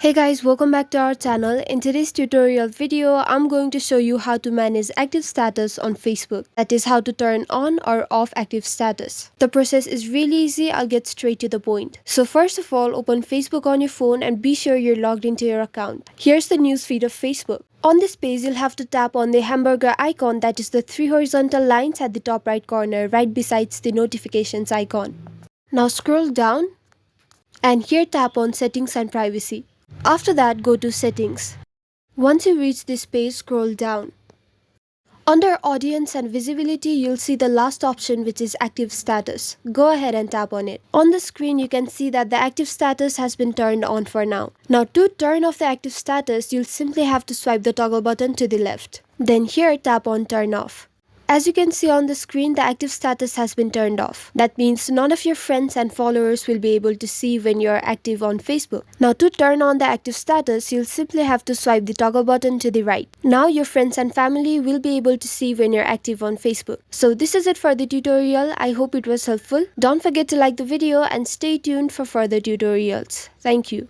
Hey guys, welcome back to our channel. In today's tutorial video, I'm going to show you how to manage active status on Facebook. That is how to turn on or off active status. The process is really easy. I'll get straight to the point. So first of all, open Facebook on your phone and be sure you're logged into your account. Here's the newsfeed of Facebook. On this page, you'll have to tap on the hamburger icon, that is the three horizontal lines at the top right corner, right besides the notifications icon. Now scroll down and here tap on settings and privacy. After that, go to settings. Once you reach this page, scroll down. Under audience and visibility, you'll see the last option, which is active status. Go ahead and tap on it. On the screen, you can see that the active status has been turned on for now. Now to turn off the active status, you'll simply have to swipe the toggle button to the left. Then here tap on turn off. As you can see on the screen, the active status has been turned off. That means none of your friends and followers will be able to see when you're active on Facebook. Now to turn on the active status, you'll simply have to swipe the toggle button to the right. Now your friends and family will be able to see when you're active on Facebook. So this is it for the tutorial. I hope it was helpful. Don't forget to like the video and stay tuned for further tutorials. Thank you.